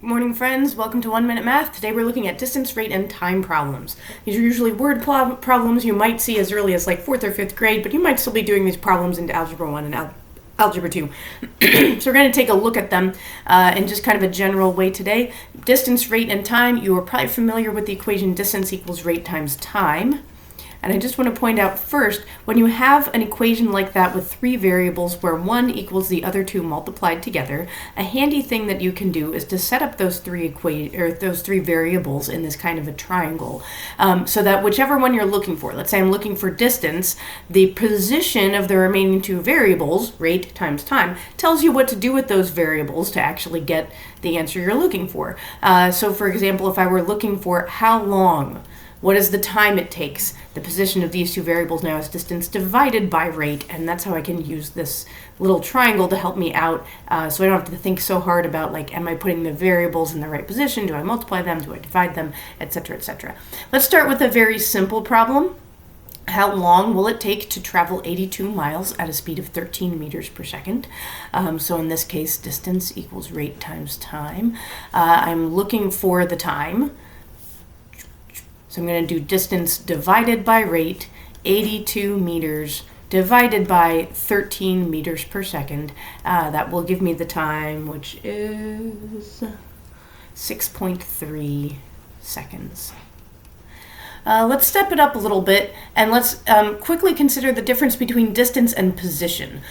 Morning, friends. Welcome to 1 Minute Math. Today we're looking at distance, rate, and time problems. These are usually word problems you might see as early as like 4th or 5th grade, but you might still be doing these problems into Algebra 1 and Algebra 2. So we're going to take a look at them in just kind of a general way today. Distance, rate, and time. You are probably familiar with the equation distance equals rate times time. And I just want to point out first, when you have an equation like that with three variables where one equals the other two multiplied together, a handy thing that you can do is to set up those three variables in this kind of a triangle, so that whichever one you're looking for, let's say I'm looking for distance, the position of the remaining two variables, rate times time, tells you what to do with those variables to actually get the answer you're looking for. So for example, if I were looking for how long, what is the time it takes? The position of these two variables now is distance divided by rate, and that's how I can use this little triangle to help me out, so I don't have to think so hard about, like, am I putting the variables in the right position? Do I multiply them? Do I divide them? Etc., etc. Let's start with a very simple problem. How long will it take to travel 82 miles at a speed of 13 meters per second? So in this case, distance equals rate times time. I'm looking for the time. So I'm going to do distance divided by rate, 82 meters divided by 13 meters per second. That will give me the time, which is 6.3 seconds. Let's step it up a little bit, and let's quickly consider the difference between distance and position.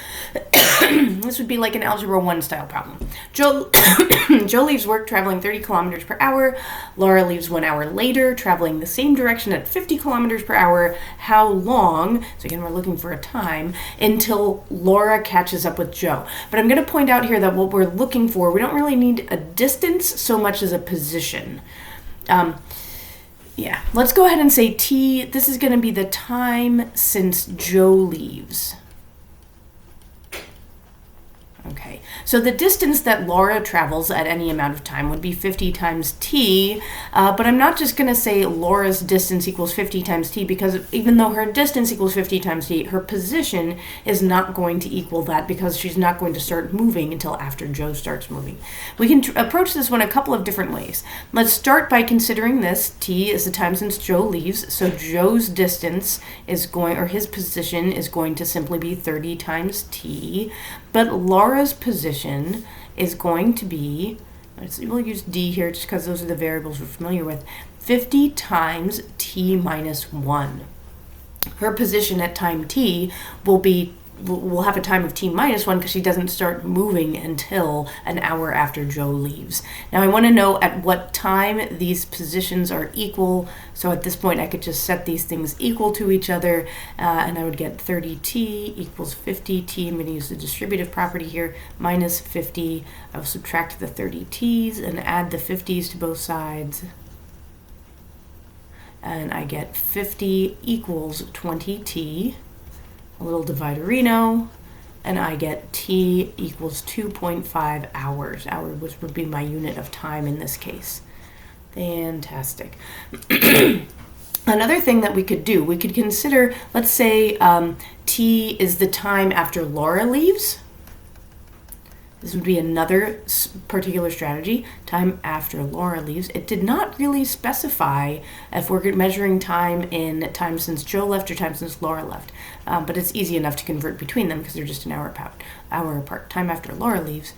This would be like an Algebra 1 style problem. Joe leaves work traveling 30 kilometers per hour. Laura leaves 1 hour later, traveling the same direction at 50 kilometers per hour. How long, so again we're looking for a time, until Laura catches up with Joe. But I'm going to point out here that what we're looking for, we don't really need a distance so much as a position. Yeah, let's go ahead and say T. This is going to be the time since Joe leaves. Okay, so the distance that Laura travels at any amount of time would be 50 times t, but I'm not just going to say Laura's distance equals 50 times t, because even though her distance equals 50 times t, her position is not going to equal that, because she's not going to start moving until after Joe starts moving. We can approach this one a couple of different ways. Let's start by considering this. T is the time since Joe leaves, so Joe's distance is going, or his position is going to simply be 30 times t, but Laura's position is going to be, we'll use d here just because those are the variables we're familiar with, 50 times t minus 1. Her position at time t will have a time of t minus 1 because she doesn't start moving until an hour after Joe leaves. Now I want to know at what time these positions are equal, so at this point I could just set these things equal to each other, and I would get 30t equals 50t. I'm going to use the distributive property here, minus 50. I will subtract the 30t's and add the 50's to both sides, and I get 50 equals 20t. A little dividerino, and I get t equals 2.5 hours. Hour would be my unit of time in this case. Fantastic. Another thing that we could do, we could consider, let's say t is the time after Laura leaves. This would be another particular strategy, time after Laura leaves. It did not really specify if we're measuring time in time since Joe left or time since Laura left, but it's easy enough to convert between them because they're just an hour apart, time after Laura leaves.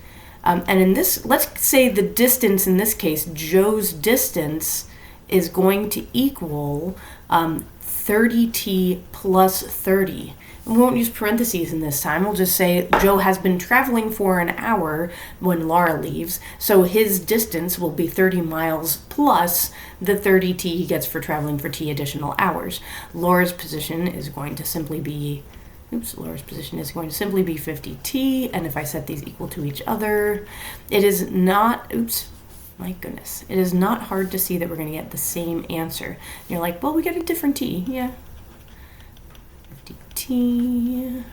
And in this, let's say the distance in this case, Joe's distance is going to equal 30t plus 30. We won't use parentheses in this time. We'll just say Joe has been traveling for an hour when Laura leaves, so his distance will be 30 miles plus the 30t he gets for traveling for t additional hours. Laura's position is going to simply be 50t, and if I set these equal to each other, it is not, my goodness, it is not hard to see that we're going to get the same answer. And you're like, well, we get a different t. Yeah. 50t.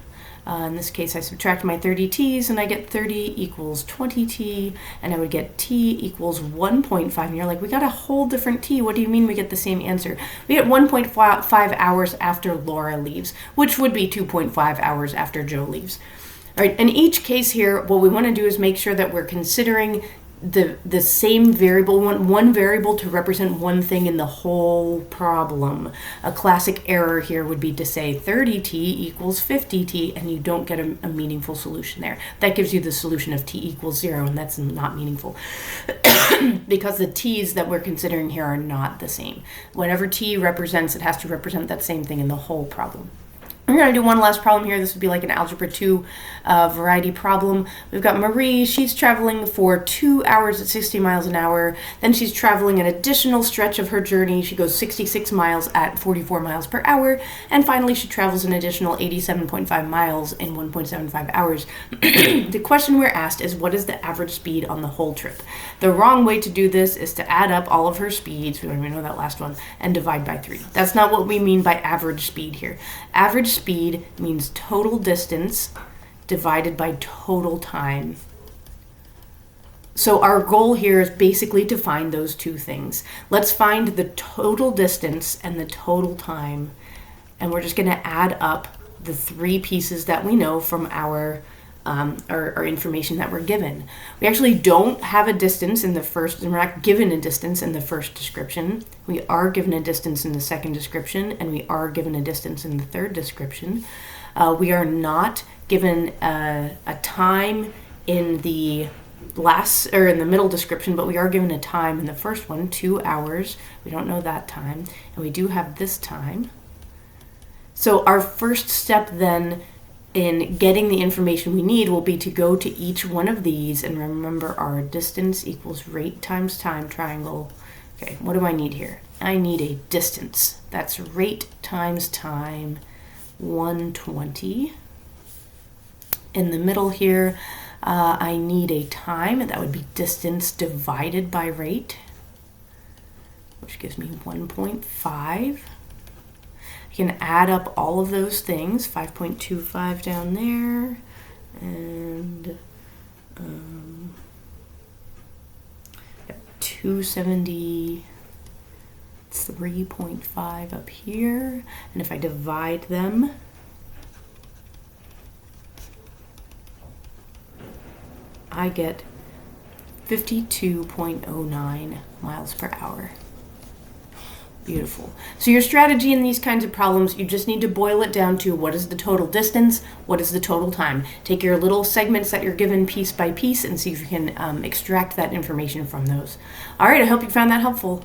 In this case, I subtract my 30t's, and I get 30 equals 20t, and I would get t equals 1.5. And you're like, we got a whole different t. What do you mean we get the same answer? We get 1.5 hours after Laura leaves, which would be 2.5 hours after Joe leaves. All right, in each case here, what we want to do is make sure that we're considering the same variable, one variable to represent one thing in the whole problem. A classic error here would be to say 30t equals 50t, and you don't get a meaningful solution there. That gives you the solution of t equals 0, and that's not meaningful because the t's that we're considering here are not the same. Whatever t represents, it has to represent that same thing in the whole problem. We're going to do one last problem here. This would be like an Algebra 2 variety problem. We've got Marie. She's traveling for 2 hours at 60 miles an hour. Then she's traveling an additional stretch of her journey. She goes 66 miles at 44 miles per hour. And finally, she travels an additional 87.5 miles in 1.75 hours. The question we're asked is, what is the average speed on the whole trip? The wrong way to do this is to add up all of her speeds, we don't even know that last one, and divide by 3. That's not what we mean by average speed here. Average speed means total distance divided by total time. So our goal here is basically to find those two things. Let's find the total distance and the total time, and we're just going to add up the 3 pieces that we know from our information that we're given. We actually don't have a distance in the first, and we're not given a distance in the first description. We are given a distance in the second description, and we are given a distance in the third description. We are not given a time in the in the middle description, but we are given a time in the first one, 2 hours. We don't know that time, and we do have this time. So our first step then in getting the information we need will be to go to each one of these and remember our distance equals rate times time triangle. Okay, what do I need here? I need a distance. That's rate times time, 120. In the middle here, I need a time, and that would be distance divided by rate, which gives me 1.5. I can add up all of those things, 5.25 down there, and 273.5 up here. And if I divide them, I get 52.09 miles per hour. Beautiful. So your strategy in these kinds of problems, you just need to boil it down to what is the total distance, what is the total time. Take your little segments that you're given piece by piece and see if you can extract that information from those. All right, I hope you found that helpful.